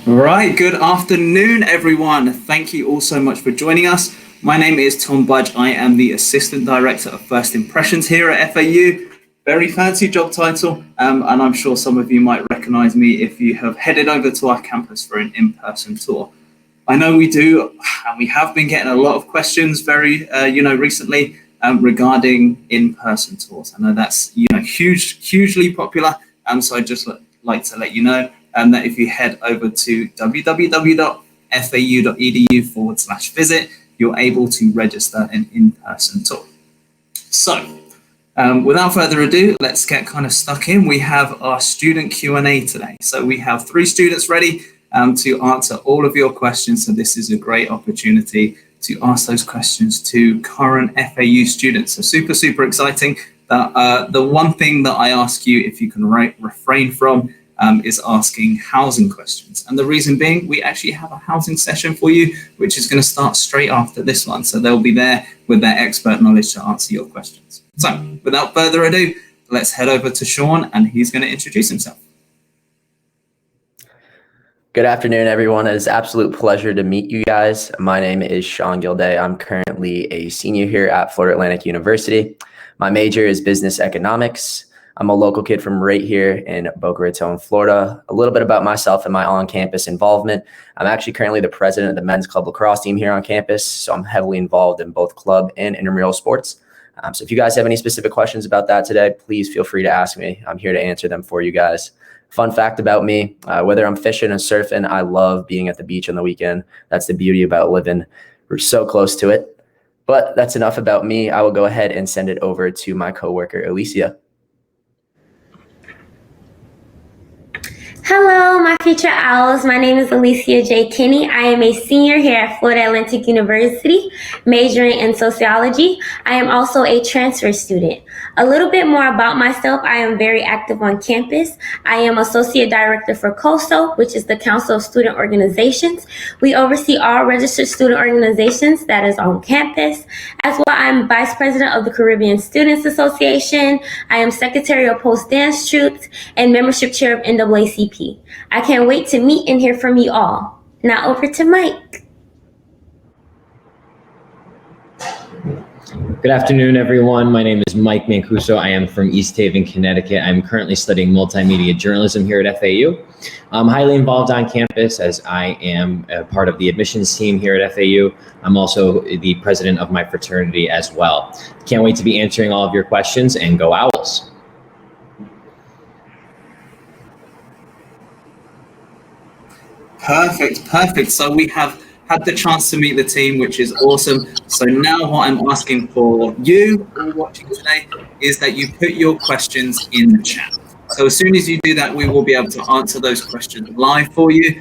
Right, good afternoon, everyone. Thank you all so much for joining us. My name is Tom Budge. I am the Assistant Director of First Impressions here at FAU. Very fancy job title, and I'm sure some of you might recognize me if you have headed over to our campus for an in-person tour. I know we do, and we have been getting a lot of questions recently regarding in-person tours. I know that's hugely popular, so I'd just like to let you know that if you head over to www.fau.edu/visit, you're able to register an in-person tour. So, without further ado, let's get kind of stuck in. We have our student Q&A today. So we have 3 students ready to answer all of your questions. So this is a great opportunity to ask those questions to current FAU students. So super exciting. The one thing that I ask you, if you can refrain from, is asking housing questions. And the reason being, we actually have a housing session for you, which is going to start straight after this one. So they'll be there with their expert knowledge to answer your questions. So without further ado, let's head over to Sean, and he's going to introduce himself. Good afternoon, everyone. It is an absolute pleasure to meet you guys. My name is Sean Gilday. I'm currently a senior here at Florida Atlantic University. My major is business economics. I'm a local kid from right here in Boca Raton, Florida. A little bit about myself and my on-campus involvement. I'm actually currently the president of the men's club lacrosse team here on campus, so I'm heavily involved in both club and intramural sports. So if you guys have any specific questions about that today, please feel free to ask me. I'm here to answer them for you guys. Fun fact about me, whether I'm fishing or surfing, I love being at the beach on the weekend. That's the beauty about living. We're so close to it. But that's enough about me. I will go ahead and send it over to my coworker, Alicia. Hello, my future owls. My name is Alicia J Kinney. I am a senior here at Florida Atlantic University, majoring in sociology. I am also a transfer student. A little bit more about myself. I am very active on campus. I am Associate Director for COSO, which is the Council of Student Organizations. We oversee all registered student organizations that is on campus. As well, I'm Vice President of the Caribbean Students Association. I am Secretary of Post Dance Troops and Membership Chair of NAACP. I can't wait to meet and hear from you all. Now over to Mike. Good afternoon, everyone. My name is Mike Mancuso. I am from East Haven, Connecticut. I'm currently studying multimedia journalism here at FAU. I'm highly involved on campus as I am a part of the admissions team here at FAU. I'm also the president of my fraternity as well. Can't wait to be answering all of your questions, and go Owls. Perfect. So we have had the chance to meet the team, which is awesome. So now what I'm asking for you all watching today is that you put your questions in the chat. So as soon as you do that, we will be able to answer those questions live for you.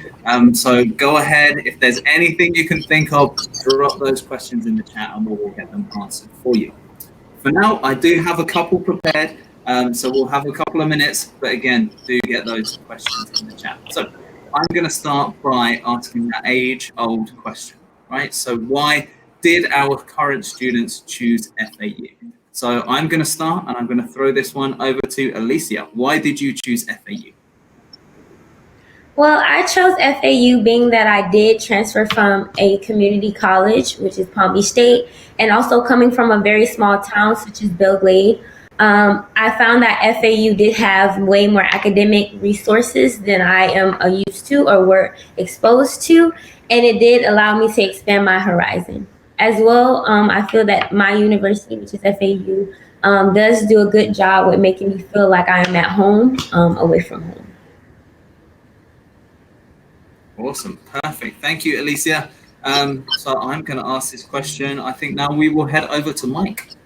So go ahead. If there's anything you can think of, drop those questions in the chat and we will get them answered for you. For now, I do have a couple prepared. So we'll have a couple of minutes, but again, do get those questions in the chat. So I'm going to start by asking that age-old question, right? So why did our current students choose FAU? So I'm going to start, and I'm going to throw this one over to Alicia. Why did you choose FAU? Well, I chose FAU being that I did transfer from a community college, which is Palm Beach State, and also coming from a very small town such as Gilday. I found that FAU did have way more academic resources than I am used to or were exposed to, and it did allow me to expand my horizon. As well, I feel that my university, which is FAU, does do a good job with making me feel like I am at home, away from home. Awesome, perfect. Thank you, Alicia. So I'm going to ask this question. I think now we will head over to Mike.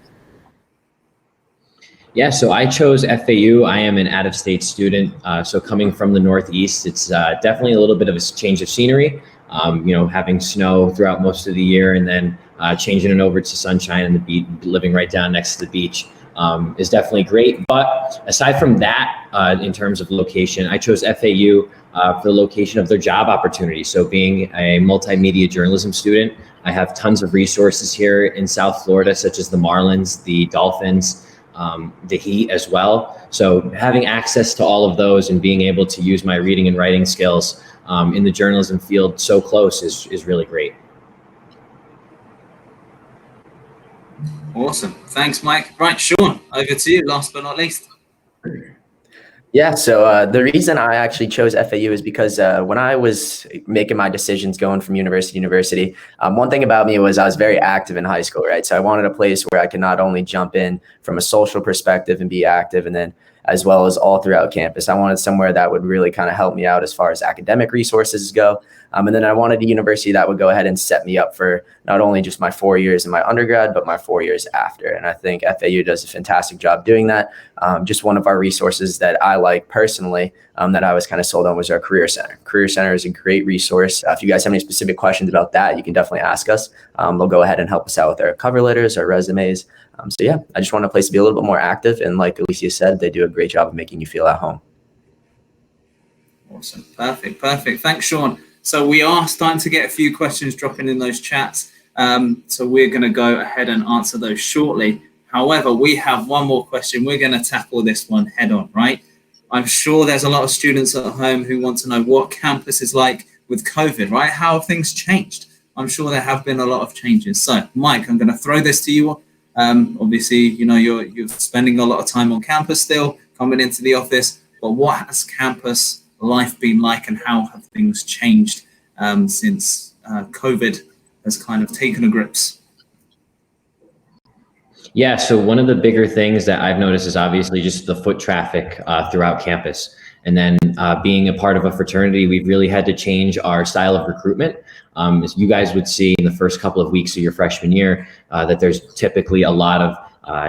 Yeah, so I chose FAU. I am an out-of-state student, so coming from the Northeast, it's definitely a little bit of a change of scenery. Having snow throughout most of the year and then changing it over to sunshine and the beach, living right down next to the beach is definitely great. But aside from that, in terms of location, I chose FAU for the location of their job opportunities. So being a multimedia journalism student, I have tons of resources here in South Florida, such as the Marlins, the Dolphins, the heat as well. So having access to all of those and being able to use my reading and writing skills in the journalism field so close is really great. Awesome. Thanks, Mike. Right, Sean, over to you, last but not least. Yeah, so the reason I actually chose FAU is because when I was making my decisions going from university to university, one thing about me was I was very active in high school, right? So I wanted a place where I could not only jump in from a social perspective and be active, and then as well as all throughout campus. I wanted somewhere that would really kind of help me out as far as academic resources go. And then I wanted a university that would go ahead and set me up for not only just my 4 years in my undergrad, but my 4 years after. And I think FAU does a fantastic job doing that. Just one of our resources that I like personally that I was kind of sold on was our Career Center. Career Center is a great resource. If you guys have any specific questions about that, you can definitely ask us. They'll go ahead and help us out with our cover letters, our resumes. So yeah, I just want a place to be a little bit more active. And like Alicia said, they do a great job of making you feel at home. Awesome. Perfect. Thanks, Sean. So we are starting to get a few questions dropping in those chats. So we're going to go ahead and answer those shortly. However, we have one more question. We're going to tackle this one head on, right? I'm sure there's a lot of students at home who want to know what campus is like with COVID, right? How have things changed? I'm sure there have been a lot of changes. So Mike, I'm going to throw this to you. Obviously, you know, you're spending a lot of time on campus still, coming into the office, but what has campus life been like and how have things changed since COVID has kind of taken a grips? Yeah, so one of the bigger things that I've noticed is obviously just the foot traffic throughout campus. And then being a part of a fraternity, we've really had to change our style of recruitment. As you guys would see in the first couple of weeks of your freshman year, that there's typically a lot of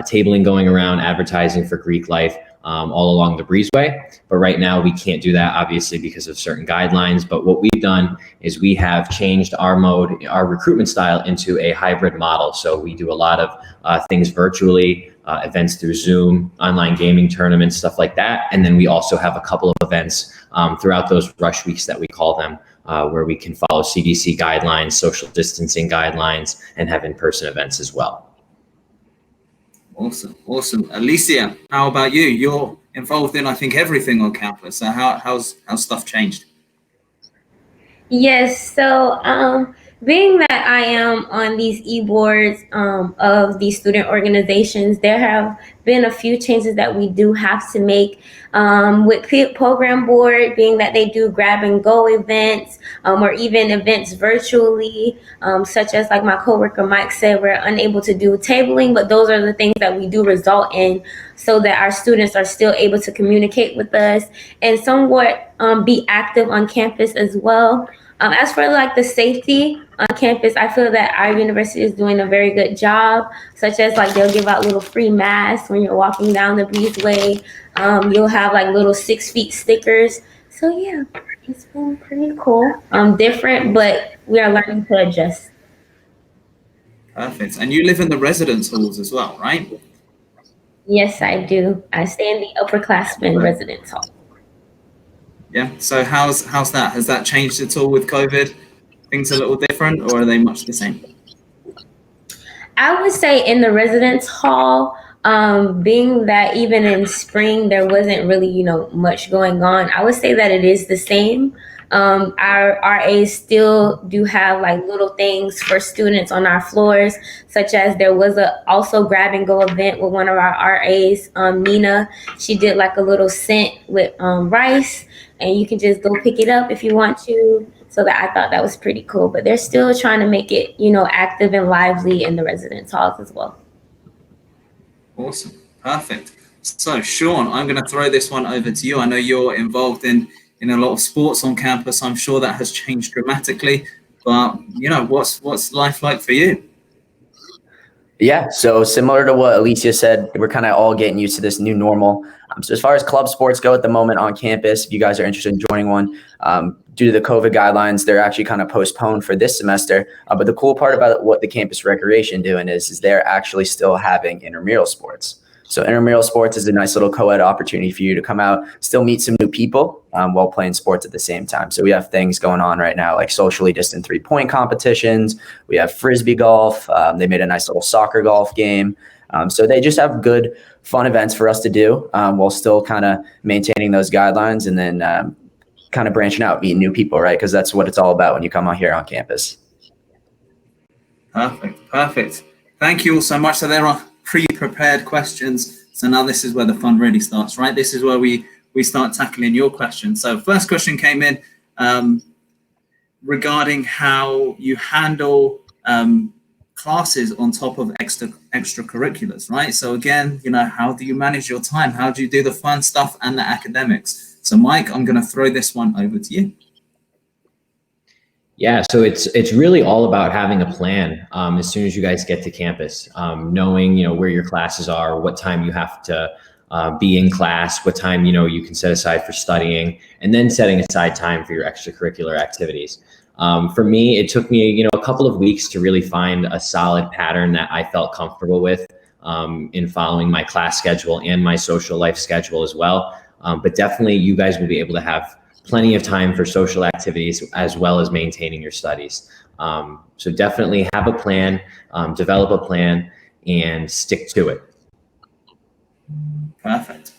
tabling going around, advertising for Greek life all along the breezeway. But right now we can't do that, obviously, because of certain guidelines. But what we've done is we have changed our recruitment style into a hybrid model. So we do a lot of things virtually, events through Zoom, online gaming tournaments, stuff like that. And then we also have a couple of events throughout those rush weeks that we call them, where we can follow CDC guidelines, social distancing guidelines, and have in-person events as well. Awesome. Alicia, how about you? You're involved in, I think, everything on campus. So how's stuff changed? Yes, so being that I am on these e-boards of these student organizations, there have been a few changes that we do have to make with program board, being that they do grab and go events or even events virtually, such as like my coworker Mike said, we're unable to do tabling, but those are the things that we do result in so that our students are still able to communicate with us and somewhat be active on campus as well. As for like the safety on campus, I feel that our university is doing a very good job, such as like they'll give out little free masks when you're walking down the breezeway. You'll have like little 6 feet stickers. So yeah, it's been pretty cool. Different, but we are learning to adjust. Perfect. And you live in the residence halls as well, right? Yes, I do. I stay in the upperclassmen residence hall. Yeah. So how's that? Has that changed at all with COVID? Things a little different, or are they much the same? I would say in the residence hall, being that even in spring there wasn't really, much going on, I would say that it is the same. Our RAs still do have like little things for students on our floors, such as there was also grab and go event with one of our RAs, Nina. She did like a little scent with rice, and you can just go pick it up if you want to. So that I thought that was pretty cool, but they're still trying to make it, active and lively in the residence halls as well. Awesome. Perfect. So Sean, I'm going to throw this one over to you. I know you're involved in a lot of sports on campus. I'm sure that has changed dramatically, but what's life like for you? Yeah, so similar to what Alicia said, we're kind of all getting used to this new normal. So as far as club sports go at the moment on campus, if you guys are interested in joining one, due to the COVID guidelines, they're actually kind of postponed for this semester. But the cool part about what the campus recreation doing is they're actually still having intramural sports. So intramural sports is a nice little co-ed opportunity for you to come out, still meet some new people while playing sports at the same time. So we have things going on right now like socially distant 3-point competitions. We have frisbee golf. They made a nice little soccer golf game. So they just have good, fun events for us to do while still kind of maintaining those guidelines and then kind of branching out, meeting new people, right? Because that's what it's all about when you come out here on campus. Perfect. Thank you all so much. So there are pre-prepared questions. So now this is where the fun really starts, right? This is where we start tackling your questions. So first question came in regarding how you handle classes on top of extracurriculars, right? So again, how do you manage your time? How do you do the fun stuff and the academics? So Mike, I'm going to throw this one over to you. Yeah, so it's really all about having a plan as soon as you guys get to campus, knowing where your classes are, what time you have to be in class, what time you can set aside for studying, and then setting aside time for your extracurricular activities. For me, it took me a couple of weeks to really find a solid pattern that I felt comfortable with in following my class schedule and my social life schedule as well. But definitely, you guys will be able to have plenty of time for social activities as well as maintaining your studies. So definitely have a plan, develop a plan, and stick to it. Perfect.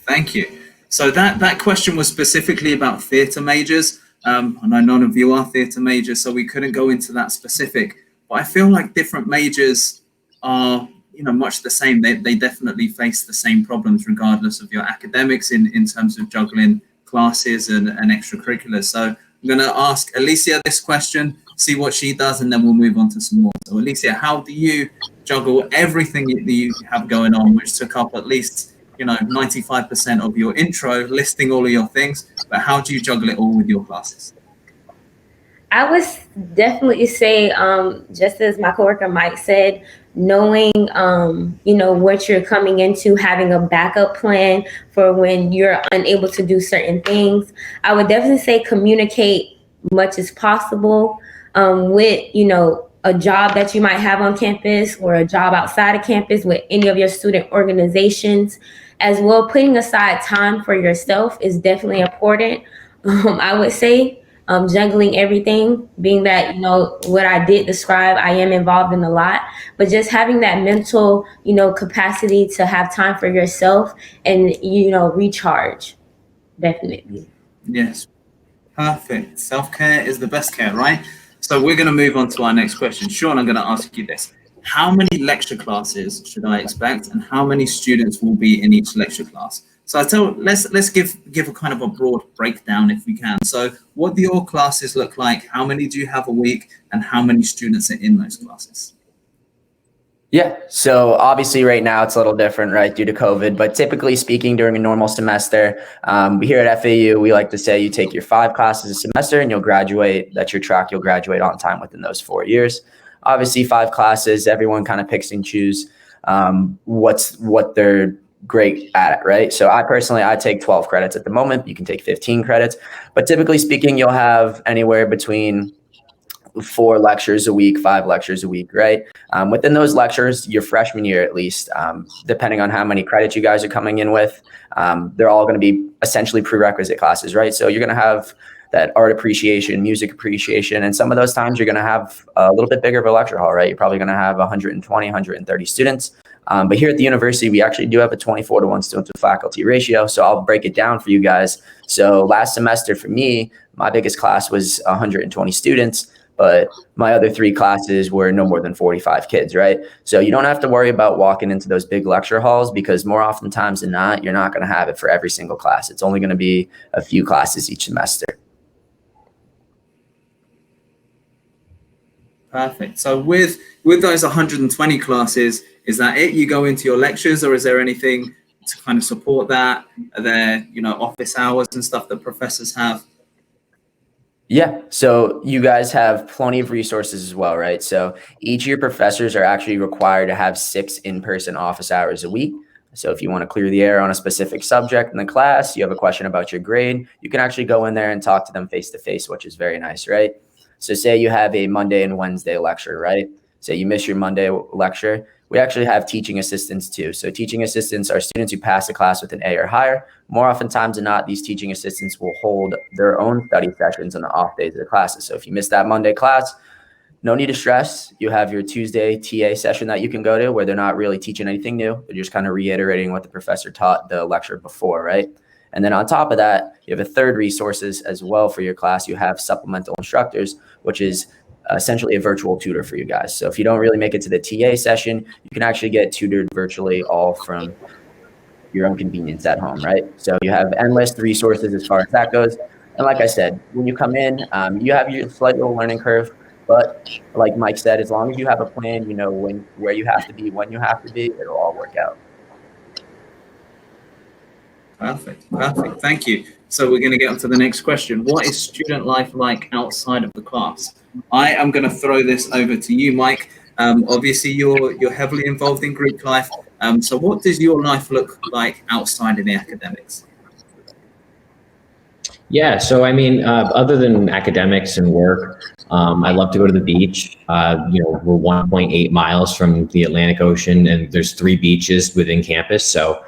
Thank you. So that question was specifically about theatre majors. I know none of you are theatre majors, so we couldn't go into that specific. But I feel like different majors are, much the same. They definitely face the same problems regardless of your academics in terms of juggling classes and extracurriculars. So I'm going to ask Alicia this question, see what she does, and then we'll move on to some more. So Alicia, how do you juggle everything that you have going on, which took up at least 95% of your intro, listing all of your things, but how do you juggle it all with your classes? I would definitely say, just as my coworker Mike said, knowing, what you're coming into, having a backup plan for when you're unable to do certain things. I would definitely say communicate much as possible with, a job that you might have on campus or a job outside of campus with any of your student organizations. As well, putting aside time for yourself is definitely important. I would say juggling everything, being that, what I did describe, I am involved in a lot, but just having that mental, capacity to have time for yourself and, recharge. Definitely. Yes. Perfect. Self-care is the best care, right? So we're going to move on to our next question. Sean, I'm going to ask you this. How many lecture classes should I expect and how many students will be in each lecture class? So let's give a kind of a broad breakdown if we can. So what do your classes look like? How many do you have a week and how many students are in those classes? Yeah, so obviously right now it's a little different, right, due to COVID, but typically speaking during a normal semester, here at FAU, we like to say you take your 5 classes a semester and you'll graduate, that's your track, you'll graduate on time within those 4 years. Obviously 5 classes, everyone kind of picks and choose what they're great at, right? So I take 12 credits at the moment. You can take 15 credits, but typically speaking, you'll have anywhere between 4 lectures a week, 5 lectures a week, right? Within those lectures, your freshman year at least, depending on how many credits you guys are coming in with, they're all going to be essentially prerequisite classes, right? So you're going to have that art appreciation, music appreciation, and some of those times you're going to have a little bit bigger of a lecture hall, right? You're probably going to have 120, 130 students. But here at the university, we actually do have a 24-to-1 student to faculty ratio. So I'll break it down for you guys. So last semester for me, my biggest class was 120 students, but my other 3 classes were no more than 45 kids, right? So you don't have to worry about walking into those big lecture halls because more often times than not, you're not going to have it for every single class. It's only going to be a few classes each semester. Perfect. So with those 120 classes, is that it? You go into your lectures, or is there anything to kind of support that? Are there, office hours and stuff that professors have? Yeah, so you guys have plenty of resources as well, right? So each of your professors are actually required to have 6 in-person office hours a week. So if you want to clear the air on a specific subject in the class, you have a question about your grade, you can actually go in there and talk to them face-to-face, which is very nice, right? So say you have a Monday and Wednesday lecture, right? Say you miss your Monday lecture. We actually have teaching assistants too. So teaching assistants are students who pass the class with an A or higher. More oftentimes than not, these teaching assistants will hold their own study sessions on the off days of the classes. So if you miss that Monday class, no need to stress. You have your Tuesday TA session that you can go to where they're not really teaching anything new. They're just kind of reiterating what the professor taught the lecture before, right? And then on top of that, you have a third resources as well for your class. You have supplemental instructors, which is essentially a virtual tutor for you guys. So if you don't really make it to the TA session, you can actually get tutored virtually all from your own convenience at home, right? So you have endless resources as far as that goes. And like I said, when you come in, you have your slight little learning curve, but like Mike said, as long as you have a plan, you know where you have to be, when you have to be, it'll all work out. Perfect. Thank you. So we're going to get on to the next question. What is student life like outside of the class? I am going to throw this over to you, Mike. Obviously, you're heavily involved in Greek life. So what does your life look like outside of the academics? Yeah, so I mean, other than academics and work, I love to go to the beach. We're 1.8 miles from the Atlantic Ocean, and there's 3 beaches within campus. So,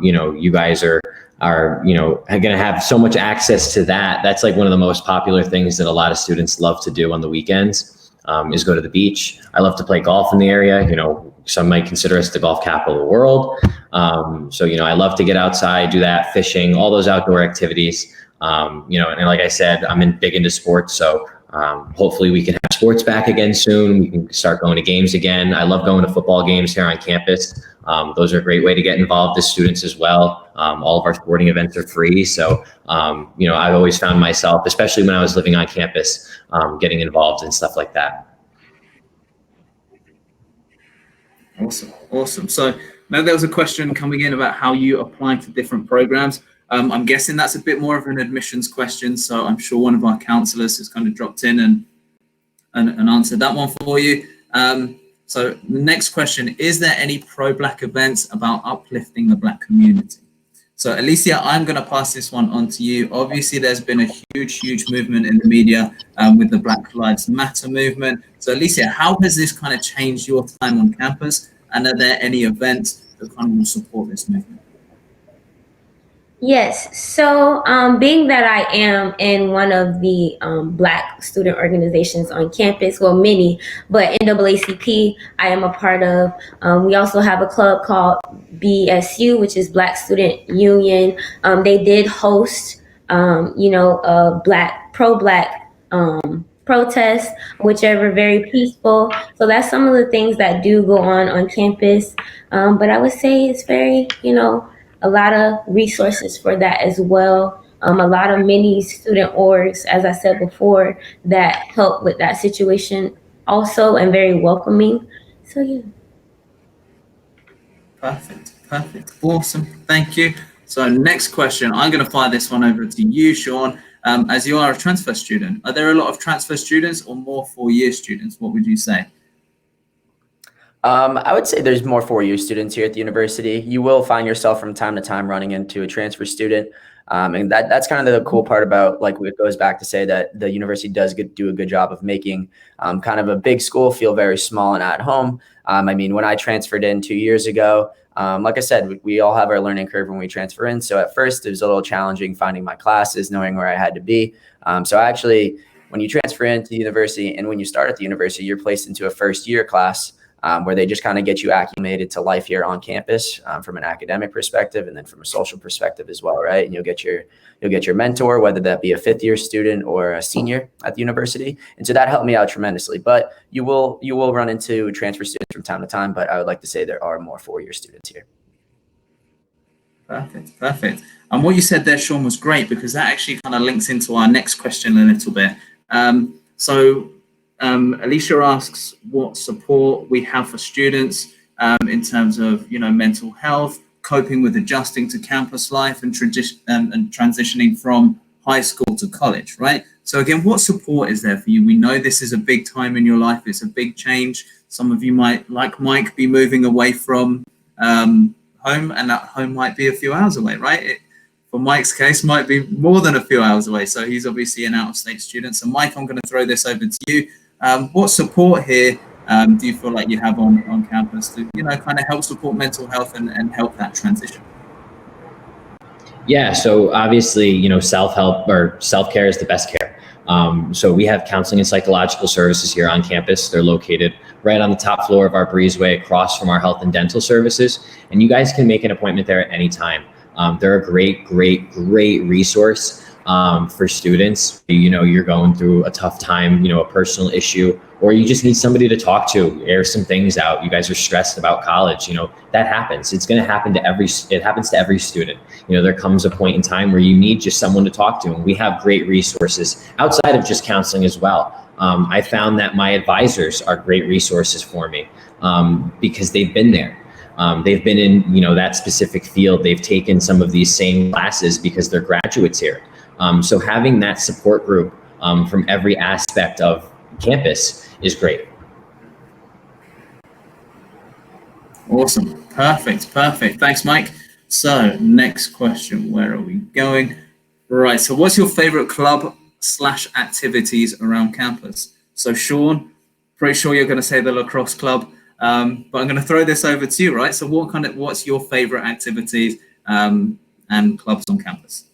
you guys are going to have so much access to that. That's like one of the most popular things that a lot of students love to do on the weekends, is go to the beach. I love to play golf in the area. Some might consider us the golf capital of the world. I love to get outside, do that, fishing, all those outdoor activities. And like I said, I'm big into sports. So hopefully we can have sports back again soon. We can start going to games again. I love going to football games here on campus. Those are a great way to get involved as students as well. All of our sporting events are free. So, I've always found myself, especially when I was living on campus, getting involved in stuff like that. Awesome. So now there was a question coming in about how you apply to different programs. I'm guessing that's a bit more of an admissions question. So I'm sure one of our counselors has kind of dropped in and answered that one for you. So the next question, is there any pro-Black events about uplifting the Black community? So Alicia, I'm going to pass this one on to you. Obviously, there's been a huge movement in the media with the Black Lives Matter movement. So Alicia, how has this kind of changed your time on campus? And are there any events that kind of will support this movement? Yes. So being that I am in one of the Black student organizations on campus, well, many, but NAACP, I am a part of. We also have a club called BSU, which is Black Student Union. They did host, a pro-Black protest, which are very peaceful. So that's some of the things that do go on campus. But I would say it's very, a lot of resources for that as well. A lot of mini student orgs, as I said before, that help with that situation also, and very welcoming. So yeah. Perfect. Awesome. Thank you. So next question, I'm going to fire this one over to you, Sean. As you are a transfer student, are there a lot of transfer students or more 4-year students? What would you say? I would say there's more 4-year students here at the university. You will find yourself from time to time running into a transfer student. And that's kind of the cool part about, like, it goes back to say that the university does do a good job of making kind of a big school feel very small and at home. When I transferred in 2 years ago, like I said, we all have our learning curve when we transfer in. So at first it was a little challenging finding my classes, knowing where I had to be. So actually, when you transfer into the university and when you start at the university, you're placed into a first year class where they just kind of get you acclimated to life here on campus from an academic perspective and then from a social perspective as well, right? And you'll get your mentor, whether that be a 5th year student or a senior at the university. And so that helped me out tremendously. But you will run into transfer students from time to time, but I would like to say there are more 4-year students here. Perfect. And what you said there, Sean, was great, because that actually kind of links into our next question a little bit. Alicia asks what support we have for students in terms of, mental health, coping with adjusting to campus life and transitioning from high school to college, right? So again, what support is there for you? We know this is a big time in your life. It's a big change. Some of you might, like Mike, be moving away from home, and that home might be a few hours away, right? For Mike's case, might be more than a few hours away. So he's obviously an out-of-state student. So Mike, I'm going to throw this over to you. What support here do you feel like you have on campus to, kind of help support mental health and help that transition? Yeah, so obviously, self-help or self-care is the best care. So we have counseling and psychological services here on campus. They're located right on the top floor of our breezeway across from our health and dental services. And you guys can make an appointment there at any time. They're a great resource for students. You're going through a tough time, a personal issue, or you just need somebody to talk to, air some things out. You guys are stressed about college. That happens. It happens to every student. There comes a point in time where you need just someone to talk to. And we have great resources outside of just counseling as well. I found that my advisors are great resources for me because they've been there. They've been in, that specific field. They've taken some of these same classes because they're graduates here. So having that support group from every aspect of campus is great. Awesome. Perfect. Thanks, Mike. So next question, where are we going? Right. So what's your favorite club/activities around campus? So Sean, pretty sure you're going to say the lacrosse club, but I'm going to throw this over to you, right? So what's your favorite activities and clubs on campus?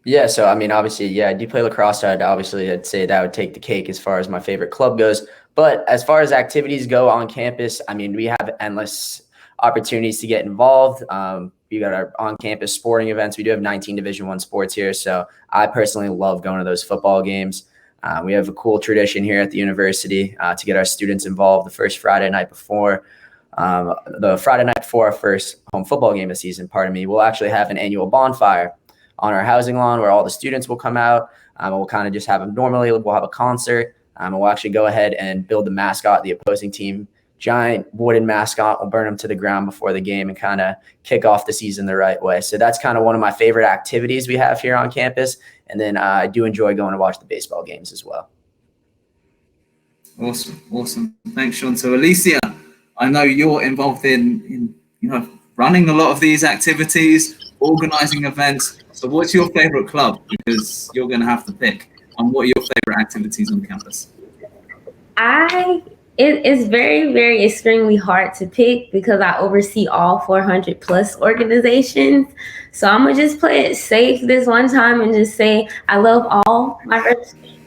Yeah, so obviously, I do play lacrosse. I'd say that would take the cake as far as my favorite club goes. But as far as activities go on campus, we have endless opportunities to get involved. We got our on-campus sporting events. We do have 19 Division I sports here, so I personally love going to those football games. We have a cool tradition here at the university to get our students involved the first Friday night before. The Friday night before our first home football game of the season, we'll actually have an annual bonfire on our housing lawn where all the students will come out. We'll kind of just have them normally. We'll have a concert. And we'll actually go ahead and build the mascot, the opposing team, giant wooden mascot. We'll burn them to the ground before the game and kind of kick off the season the right way. So that's kind of one of my favorite activities we have here on campus. And then I do enjoy going to watch the baseball games as well. Awesome. Thanks, Sean. So Alicia, I know you're involved in running a lot of these activities, organizing events. So what's your favorite club? Because you're going to have to pick. And what are your favorite activities on campus? It's very, very extremely hard to pick because I oversee all 400 plus organizations. So I'm going to just play it safe this one time and just say I love all my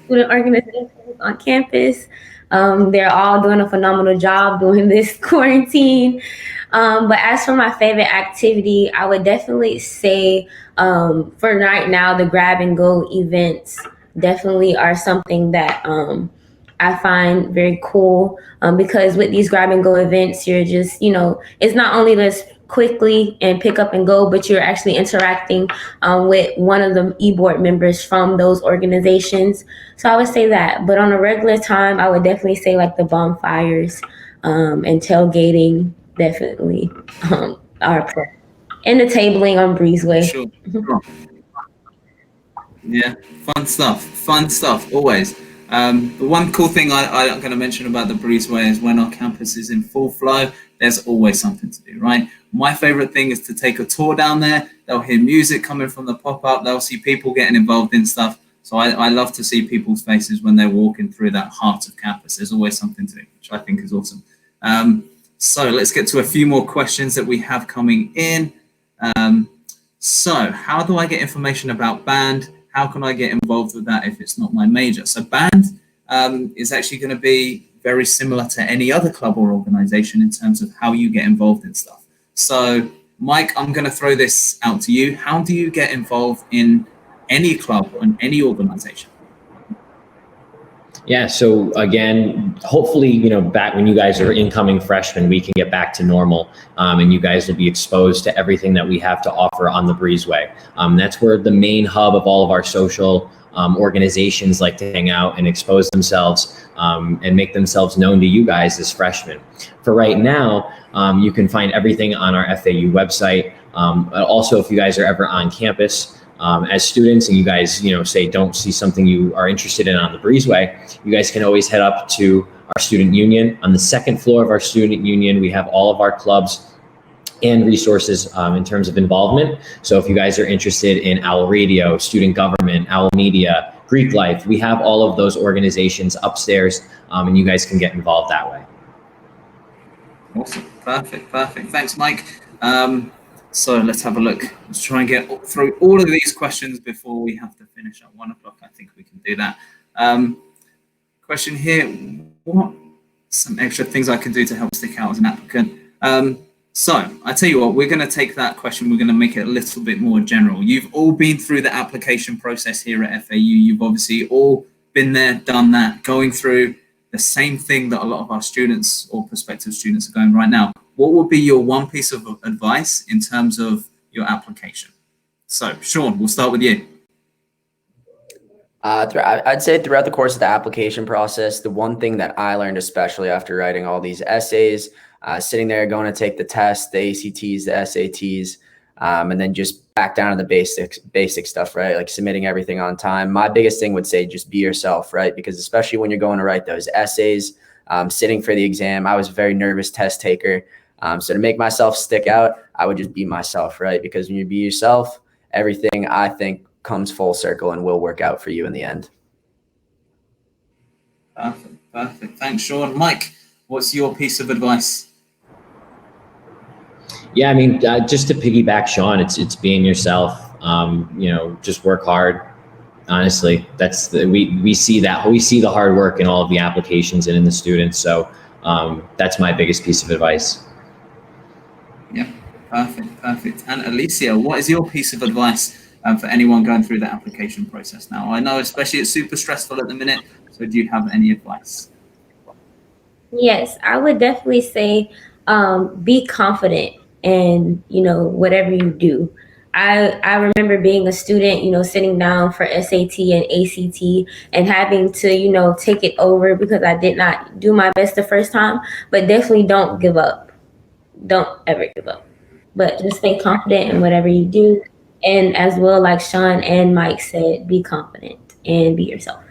student organizations on campus. They're all doing a phenomenal job during this quarantine. But as for my favorite activity, I would definitely say for right now, the grab and go events definitely are something that I find very cool because with these grab and go events, you're just, it's not only just quickly and pick up and go, but you're actually interacting with one of the e-board members from those organizations. So I would say that. But on a regular time, I would definitely say like the bonfires and tailgating definitely are and the tabling on Breezeway. Sure. Yeah, fun stuff, always. The one cool thing I'm going to mention about the Breezeway is when our campus is in full flow, there's always something to do, right? My favorite thing is to take a tour down there. They'll hear music coming from the pop-up. They'll see people getting involved in stuff. So I love to see people's faces when they're walking through that heart of campus. There's always something to do, which I think is awesome. So let's get to a few more questions that we have coming in. So how do I get information about band? How can I get involved with that if it's not my major? So band is actually going to be very similar to any other club or organization in terms of how you get involved in stuff. So Mike, I'm going to throw this out to you. How do you get involved in any club or any organization? Yeah, so again, hopefully, back when you guys are incoming freshmen, we can get back to normal and you guys will be exposed to everything that we have to offer on the Breezeway. That's where the main hub of all of our social organizations like to hang out and expose themselves and make themselves known to you guys as freshmen. For right now, you can find everything on our FAU website. Also, if you guys are ever on campus, as students and you guys, say don't see something you are interested in on the Breezeway, you guys can always head up to our student union. On the second floor of our student union, we have all of our clubs and resources in terms of involvement. So if you guys are interested in OWL Radio, student government, OWL Media, Greek Life, we have all of those organizations upstairs and you guys can get involved that way. Awesome. Perfect. Thanks, Mike. So let's have a look. Let's try and get through all of these questions before we have to finish at 1 o'clock. I think we can do that. Question here, what some extra things I can do to help stick out as an applicant? So I tell you what, we're going to take that question, we're going to make it a little bit more general. You've all been through the application process here at FAU. You've obviously all been there, done that, going through the same thing that a lot of our students or prospective students are going right now. What would be your one piece of advice in terms of your application? So Sean, we'll start with you. I'd say throughout the course of the application process, the one thing that I learned, especially after writing all these essays, sitting there going to take the tests, the ACTs, the SATs, and then just back down to the basic stuff, right? Like submitting everything on time. My biggest thing would say just be yourself, right? Because especially when you're going to write those essays, sitting for the exam, I was a very nervous test taker. So to make myself stick out, I would just be myself, right? Because when you be yourself, everything I think comes full circle and will work out for you in the end. Perfect. Thanks, Sean. Mike, what's your piece of advice? Yeah, I mean, just to piggyback Sean, it's being yourself. Just work hard. Honestly, we see the hard work in all of the applications and in the students. So that's my biggest piece of advice. Yeah, perfect. And Alicia, what is your piece of advice for anyone going through the application process now? I know, especially it's super stressful at the minute. So do you have any advice? Yes, I would definitely say be confident in, whatever you do. I remember being a student, sitting down for SAT and ACT and having to, take it over because I did not do my best the first time, but definitely don't give up. Don't ever give up, but just stay confident in whatever you do. And as well, like Sean and Mike said, be confident and be yourself.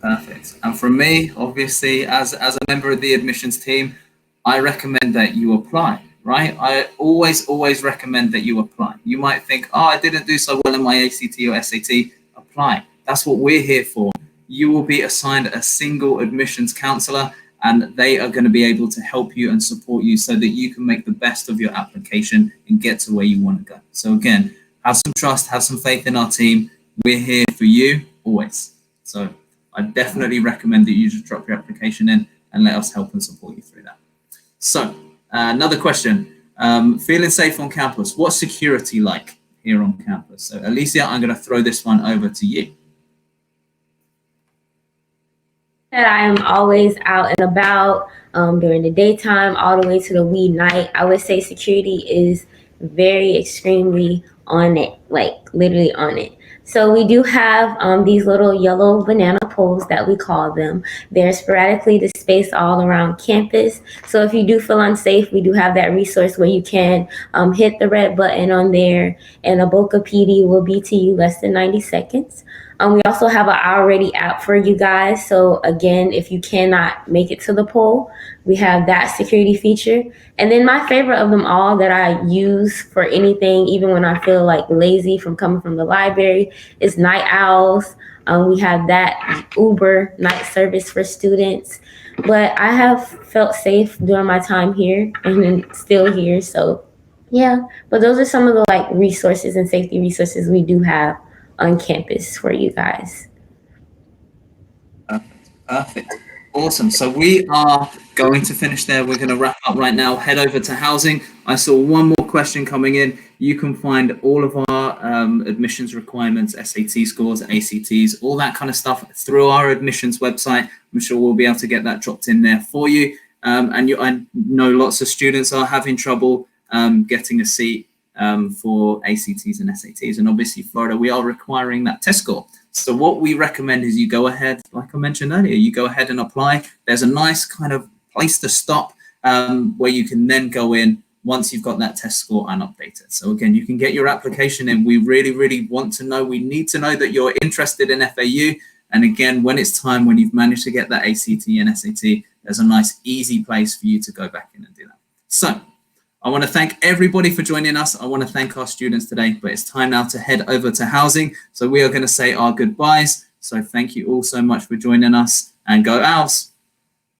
Perfect. And from me, obviously, as a member of the admissions team, I recommend that you apply, right? I always recommend that you apply. You might think, I didn't do so well in my ACT or SAT. Apply. That's what we're here for. You will be assigned a single admissions counselor, and they are going to be able to help you and support you so that you can make the best of your application and get to where you want to go. So again, have some trust, have some faith in our team. We're here for you always. So I definitely recommend that you just drop your application in and let us help and support you through that. So another question, feeling safe on campus, what's security like here on campus? So Alicia, I'm going to throw this one over to you. That I am always out and about during the daytime, all the way to the wee night. I would say security is very extremely on it, like literally on it. So we do have these little yellow banana poles that we call them. They're sporadically displayed all around campus. So if you do feel unsafe, we do have that resource where you can hit the red button on there, and a Boca PD will be to you less than 90 seconds. We also have an Hour Ready app for you guys. So again, if you cannot make it to the poll, we have that security feature. And then my favorite of them all that I use for anything, even when I feel like lazy from coming from the library, is Night Owls. We have that Uber night service for students. But I have felt safe during my time here and still here. So yeah, but those are some of the resources and safety resources we do have on campus for you guys. Perfect. Awesome. So we are going to finish there. We're going to wrap up right now. Head over to housing. I saw one more question coming in. You can find all of our admissions requirements, SAT scores, ACTs, all that kind of stuff through our admissions website. I'm sure we'll be able to get that dropped in there for you. I know lots of students are having trouble getting a seat for ACTs and SATs. And obviously, Florida, we are requiring that test score. So what we recommend is you go ahead, like I mentioned earlier, you go ahead and apply. There's a nice kind of place to stop where you can then go in once you've got that test score and update it. So again, you can get your application in. We really want to know, we need to know that you're interested in FAU. And again, when it's time, when you've managed to get that ACT and SAT, there's a nice, easy place for you to go back in and do that. So I want to thank everybody for joining us. I want to thank our students today, but it's time now to head over to housing. So we are going to say our goodbyes. So thank you all so much for joining us, and go Owls.